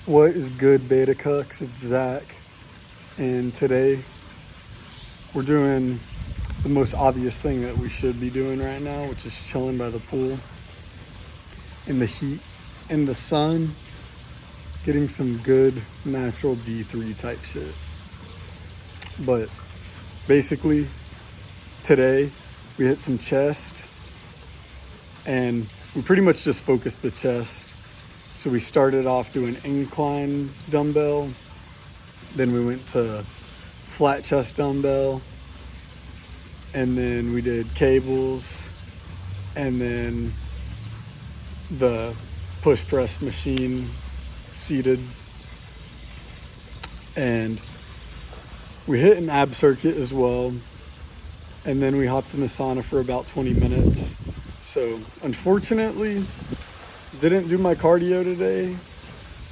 What is good, Beta Cucks? It's Zach, and today we're doing the most obvious thing that we should be doing right now, which is chilling by the pool in the heat, in the sun, getting some good natural D3 type shit. But basically, today we hit some chest, and we pretty much just focused the chest. So we started off doing incline dumbbell, then we went to flat chest dumbbell, and then we did cables, and then the push press machine seated, and we hit an ab circuit as well, and then we hopped in the sauna for about 20 minutes. So unfortunately, didn't do my cardio today,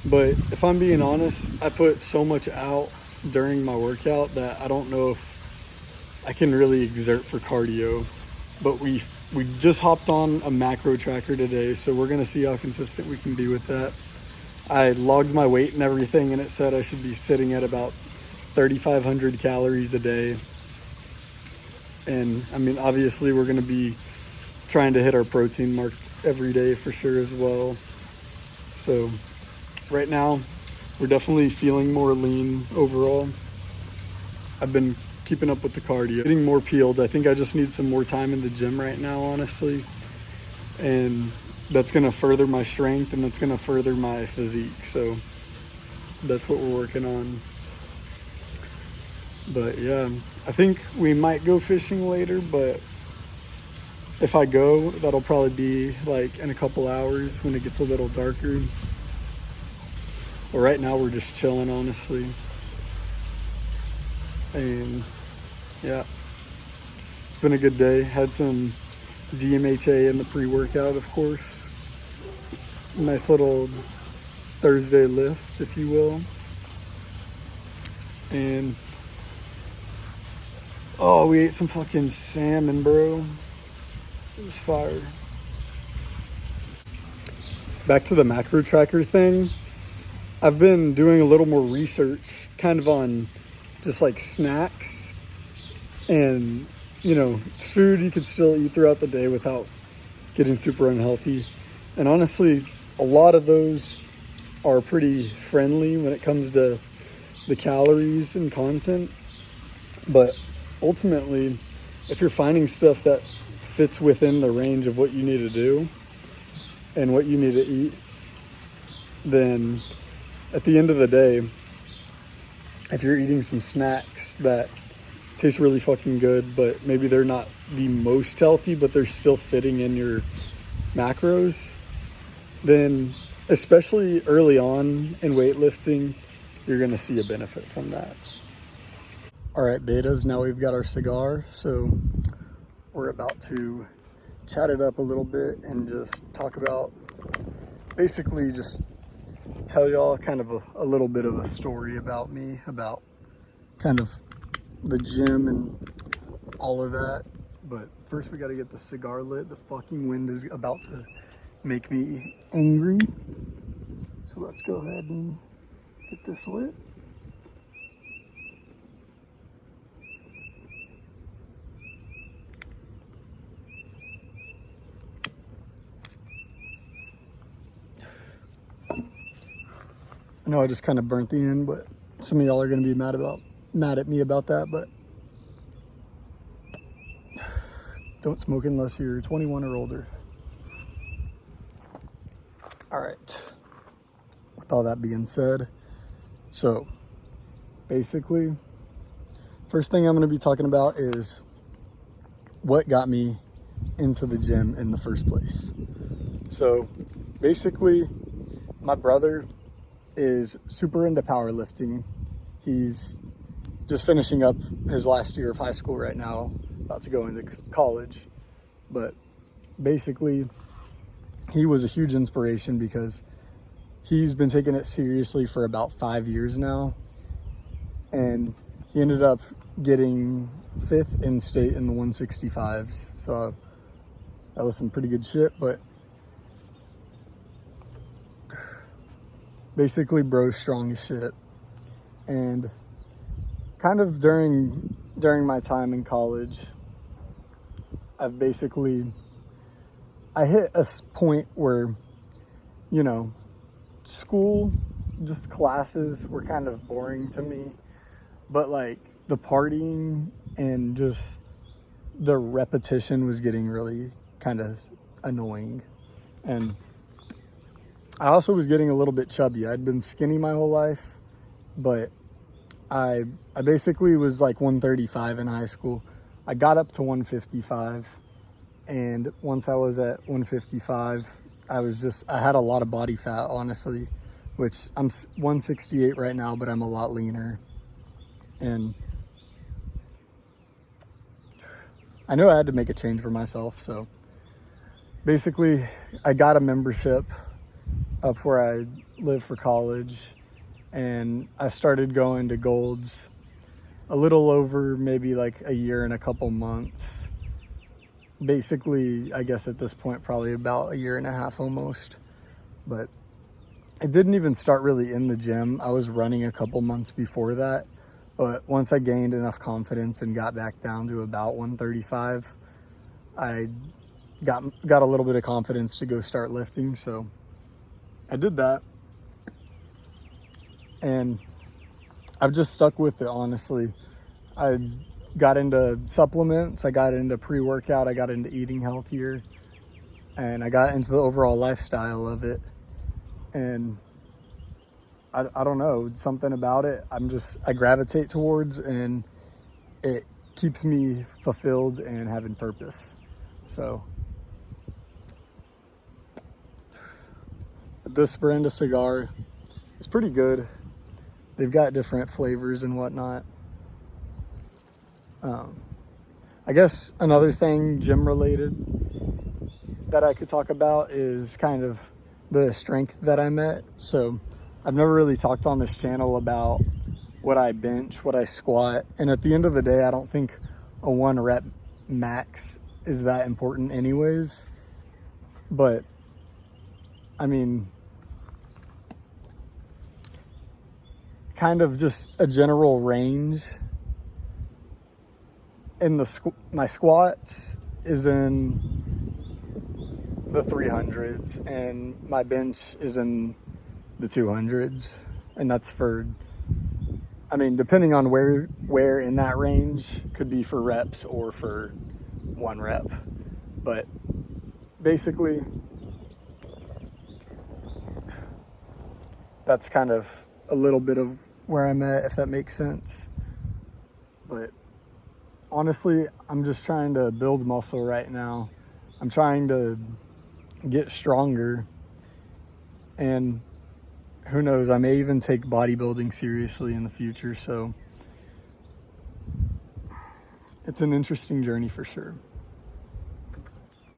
but if I'm being honest, I put so much out during my workout that I don't know if I can really exert for cardio. But we just hopped on a macro tracker today, so we're gonna see how consistent we can be with that. I logged my weight and everything, and it said I should be sitting at about 3,500 calories a day. And I mean, obviously we're gonna be trying to hit our protein mark every day for sure as well. So right now we're definitely feeling more lean overall. I've been keeping up with the cardio, getting more peeled. I think I just need some more time in the gym right now, honestly, and that's going to further my strength and that's going to further my physique. So that's what we're working on. But yeah, I think we might go fishing later, but if I go, that'll probably be like in a couple hours when it gets a little darker. But right now we're just chilling, honestly. And yeah, it's been a good day. Had some DMHA in the pre-workout, of course. Nice little Thursday lift, if you will. And oh, we ate some fucking salmon, bro. It was fire. Back to the macro tracker thing. I've been doing a little more research kind of on just like snacks and, you know, food you could still eat throughout the day without getting super unhealthy. And honestly, a lot of those are pretty friendly when it comes to the calories and content. But ultimately, if you're finding stuff that fits within the range of what you need to do and what you need to eat, then at the end of the day, if you're eating some snacks that taste really fucking good, but maybe they're not the most healthy, but they're still fitting in your macros, then especially early on in weightlifting, you're going to see a benefit from that. All right, betas, now we've got our cigar, so we're about to chat it up a little bit and just talk about, basically just tell y'all kind of a little bit of a story about me, about kind of the gym and all of that. But first we got to get the cigar lit. The fucking wind is about to make me angry. So let's go ahead and get this lit. I know I just kind of burnt the end, but some of y'all are going to be mad at me about that, but don't smoke unless you're 21 or older. All right. With all that being said, so basically, first thing I'm going to be talking about is what got me into the gym in the first place. So basically, my brother is super into powerlifting. He's just finishing up his last year of high school right now, about to go into college. But basically, he was a huge inspiration because he's been taking it seriously for about 5 years now. And he ended up getting 5th in state in the 165s. So that was some pretty good shit. But basically bro strong as shit. And kind of during my time in college, I've basically, I hit a point where, you know, school, just classes were kind of boring to me, but like the partying and just the repetition was getting really kind of annoying. And I also was getting a little bit chubby. I'd been skinny my whole life, but I basically was like 135 in high school. I got up to 155, and once I was at 155, I had a lot of body fat, honestly, which I'm 168 right now, but I'm a lot leaner. And I knew I had to make a change for myself, so basically I got a membership up where I live for college, and I started going to Gold's a little over maybe like a year and a couple months. Basically, I guess at this point, probably about a year and a half almost. But it didn't even start really in the gym. I was running a couple months before that. But once I gained enough confidence and got back down to about 135, I got a little bit of confidence to go start lifting. So I did that. And I've just stuck with it, honestly. I got into supplements, I got into pre-workout, I got into eating healthier, and I got into the overall lifestyle of it. And I don't know, something about it I gravitate towards, and it keeps me fulfilled and having purpose. So this brand of cigar is pretty good. They've got different flavors and whatnot. I guess another thing gym related that I could talk about is kind of the strength that I'm at. So I've never really talked on this channel about what I bench, what I squat. And at the end of the day, I don't think a 1 rep max is that important anyways. But I mean, kind of just a general range. In my squats is in the 300s, and my bench is in the 200s, and that's for, I mean, depending on where in that range, could be for reps or for 1 rep. But basically, that's kind of a little bit of where I'm at, if that makes sense. But honestly, I'm just trying to build muscle right now. I'm trying to get stronger, and who knows, I may even take bodybuilding seriously in the future. So it's an interesting journey for sure.